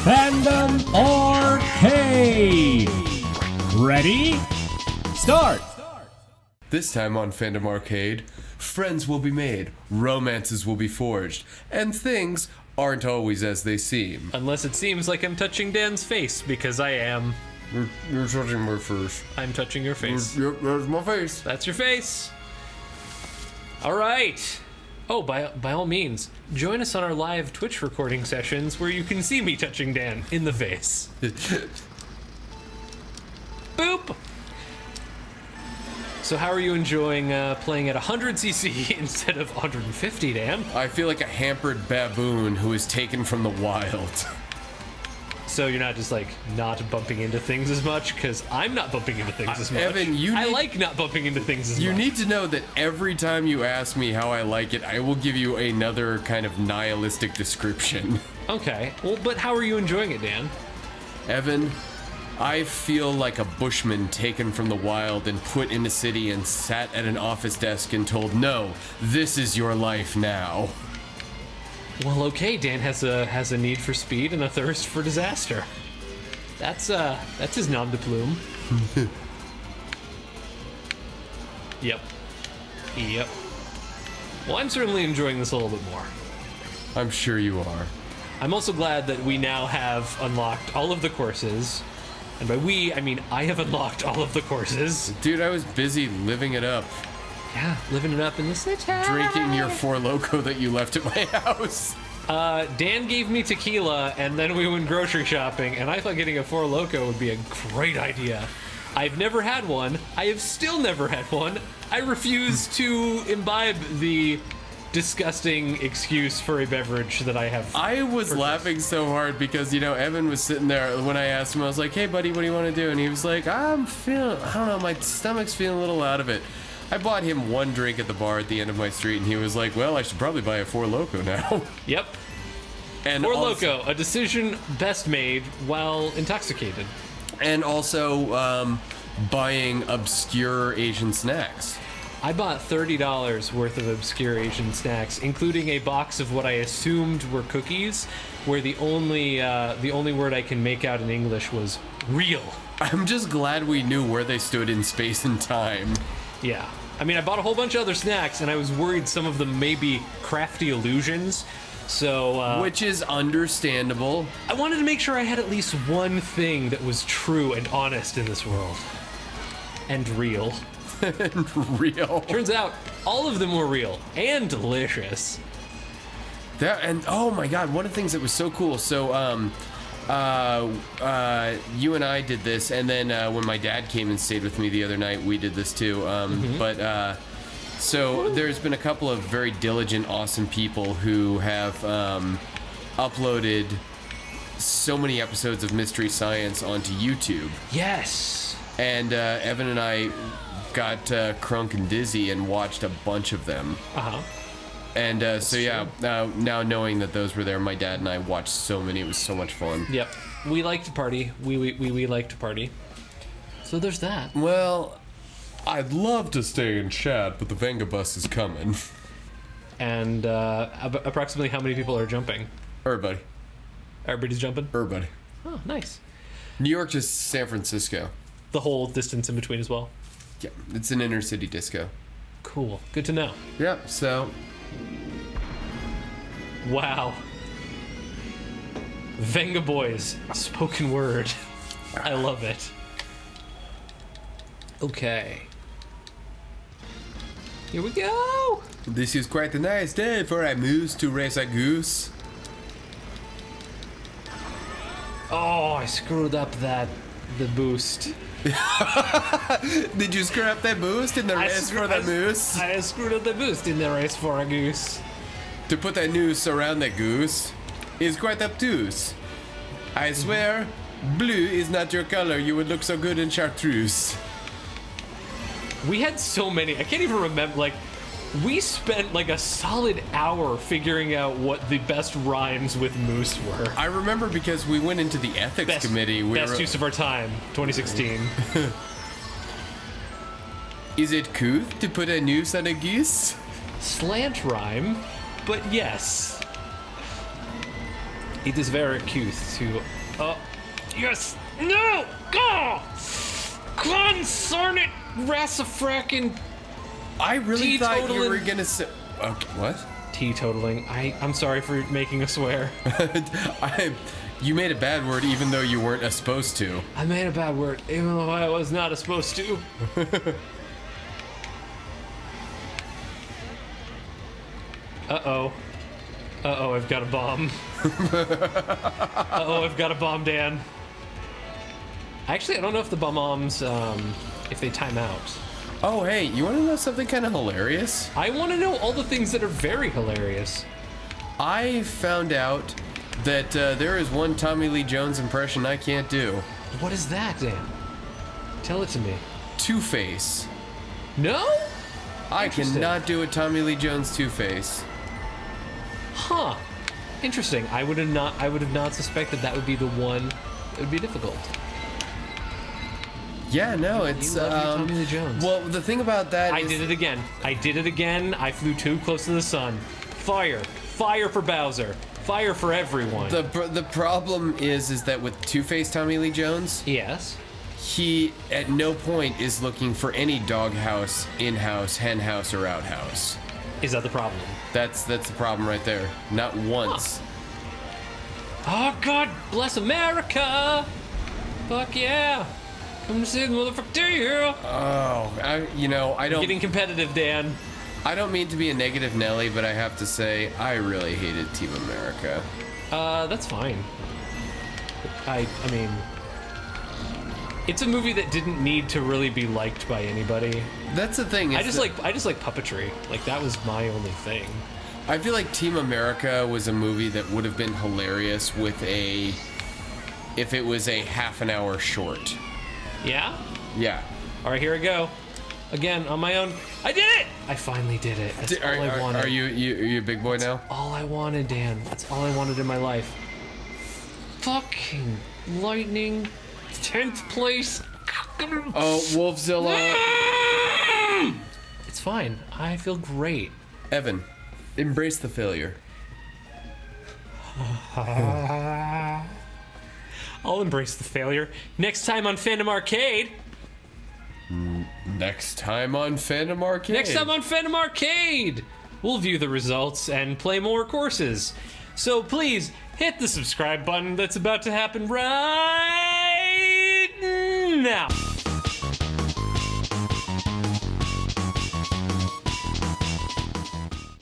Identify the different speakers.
Speaker 1: Fandom Arcade. Ready? Start!
Speaker 2: This time on Fandom Arcade, friends will be made, romances will be forged, and things aren't always as they seem.
Speaker 3: Unless it seems like I'm touching Dan's face, because I am.
Speaker 2: You're touching my face.
Speaker 3: I'm touching your face.
Speaker 2: There's my face.
Speaker 3: That's your face. All right. Oh, by all means, join us on our live Twitch recording sessions where you can see me touching Dan in the face. Boop! So how are you enjoying playing at 100cc instead of 150, Dan?
Speaker 2: I feel like a hampered baboon who is taken from the wild.
Speaker 3: So you're not just like not bumping into things as much? Because I'm not bumping into things as much.
Speaker 2: Evan,
Speaker 3: I like not bumping into things as much.
Speaker 2: You need to know that every time you ask me how I like it, I will give you another kind of nihilistic description.
Speaker 3: Okay. Well, but how are you enjoying it, Dan?
Speaker 2: Evan, I feel like a bushman taken from the wild and put in a city and sat at an office desk and told, no, this is your life now.
Speaker 3: Well, okay, Dan has a need for speed and a thirst for disaster. That's his nom de plume. Yep. Well, I'm certainly enjoying this a little bit more.
Speaker 2: I'm sure you are.
Speaker 3: I'm also glad that we now have unlocked all of the courses. And by we, I mean I have unlocked all of the courses.
Speaker 2: Dude, I was busy living it up.
Speaker 3: Yeah, living it up in the city.
Speaker 2: Drinking your Four Loko that you left at my house.
Speaker 3: Dan gave me tequila, and then we went grocery shopping, and I thought getting a Four Loko would be a great idea. I've never had one. I have still never had one. I refuse to imbibe the disgusting excuse for a beverage that I have.
Speaker 2: I was laughing so hard because, Evan was sitting there when I asked him, I was like, hey, buddy, what do you want to do? And he was like, I don't know, my stomach's feeling a little out of it. I bought him one drink at the bar at the end of my street, and he was like, well, I should probably buy a Four Loko now.
Speaker 3: Yep.
Speaker 2: And
Speaker 3: Four
Speaker 2: also,
Speaker 3: Loko, a decision best made while intoxicated.
Speaker 2: And also buying obscure Asian snacks.
Speaker 3: I bought $30 worth of obscure Asian snacks, including a box of what I assumed were cookies, where the only word I can make out in English was real.
Speaker 2: I'm just glad we knew where they stood in space and time.
Speaker 3: Yeah. I mean, I bought a whole bunch of other snacks, and I was worried some of them may be crafty illusions, so...
Speaker 2: Which is understandable.
Speaker 3: I wanted to make sure I had at least one thing that was true and honest in this world. And real.
Speaker 2: And real.
Speaker 3: Turns out, all of them were real. And delicious.
Speaker 2: Oh my god, one of the things that was so cool, so, you and I did this, and then when my dad came and stayed with me the other night, we did this too. So there's been a couple of very diligent, awesome people who have uploaded so many episodes of Mystery Science onto YouTube.
Speaker 3: Yes.
Speaker 2: And Evan and I got crunk and dizzy and watched a bunch of them.
Speaker 3: Uh-huh.
Speaker 2: And now knowing that those were there, my dad and I watched so many. It was so much fun.
Speaker 3: Yep. We like to party. We like to party. So there's that.
Speaker 2: Well, I'd love to stay and chat, but the Venga bus is coming.
Speaker 3: And approximately how many people are jumping?
Speaker 2: Everybody.
Speaker 3: Everybody's jumping?
Speaker 2: Everybody.
Speaker 3: Oh, nice.
Speaker 2: New York to San Francisco.
Speaker 3: The whole distance in between as well?
Speaker 2: Yeah, it's an inner city disco.
Speaker 3: Cool. Good to know.
Speaker 2: Yeah, so...
Speaker 3: Wow. Venga Boys. Spoken word. I love it. Okay. Here we go!
Speaker 2: This is quite a nice day for a moose to race a goose.
Speaker 3: Oh, I screwed up the boost.
Speaker 2: Did you screw up that boost in the race for the moose?
Speaker 3: I screwed up the boost in the race for a goose.
Speaker 2: To put a noose around the goose is quite obtuse. I swear, blue is not your color. You would look so good in chartreuse.
Speaker 3: We had so many. I can't even remember. Like, we spent like a solid hour figuring out what the best rhymes with moose were.
Speaker 2: I remember because we went into the ethics committee.
Speaker 3: Best use of our time, 2016.
Speaker 2: Is it couth to put a noose on a goose?
Speaker 3: Slant rhyme, but yes. It is very cute to... yes! No! Go! Consarn it! Rassafrackin'
Speaker 2: I really thought you
Speaker 3: Teetotaling.
Speaker 2: were gonna say. Okay, what?
Speaker 3: teetotaling. I'm sorry for making a swear.
Speaker 2: You made a bad word even though you weren't supposed to.
Speaker 3: I made a bad word, even though I was not supposed to. Uh-oh. Uh-oh, I've got a bomb. Uh-oh, I've got a bomb, Dan. Actually, I don't know if the bombs, if they time out.
Speaker 2: Oh, hey, you want to know something kind of hilarious?
Speaker 3: I want to know all the things that are very hilarious.
Speaker 2: I found out that there is one Tommy Lee Jones impression I can't do.
Speaker 3: What is that, Dan? Tell it to me.
Speaker 2: Two-Face.
Speaker 3: No?
Speaker 2: I
Speaker 3: Interesting.
Speaker 2: cannot do a Tommy Lee Jones Two-Face.
Speaker 3: Huh. Interesting. I would have not suspected that would be the one that would be difficult.
Speaker 2: Yeah, no, it's
Speaker 3: You love your Tommy Lee Jones.
Speaker 2: Well, the thing about that
Speaker 3: I
Speaker 2: is
Speaker 3: did it again. I did it again. I flew too close to the sun. Fire. Fire for Bowser. Fire for everyone.
Speaker 2: the problem is that with Two-Face Tommy Lee Jones,
Speaker 3: Yes.
Speaker 2: he at no point is looking for any doghouse, in-house, henhouse, or outhouse.
Speaker 3: Is that the problem?
Speaker 2: That's the problem right there. Not once.
Speaker 3: Oh, God bless America! Fuck yeah! Come to see the motherfucker to you!
Speaker 2: Oh, I don't.
Speaker 3: Getting competitive, Dan.
Speaker 2: I don't mean to be a negative Nelly, but I have to say I really hated Team America.
Speaker 3: That's fine. I mean, it's a movie that didn't need to really be liked by anybody.
Speaker 2: That's the thing.
Speaker 3: I just like puppetry. Like, that was my only thing.
Speaker 2: I feel like Team America was a movie that would have been hilarious if it was a half an hour short.
Speaker 3: Yeah?
Speaker 2: Yeah.
Speaker 3: All right, here I go. Again, on my own. I did it! I finally did it. That's all I wanted.
Speaker 2: Are you a big boy now?
Speaker 3: All I wanted, Dan. That's all I wanted in my life. Fucking lightning. 10th place.
Speaker 2: Oh, Wolfzilla.
Speaker 3: It's fine. I feel great.
Speaker 2: Evan, embrace the failure.
Speaker 3: I'll embrace the failure. Next time on Fandom Arcade.
Speaker 2: Next time on Fandom Arcade.
Speaker 3: Next time on Fandom Arcade. We'll view the results and play more courses. So please hit the subscribe button that's about to happen right now.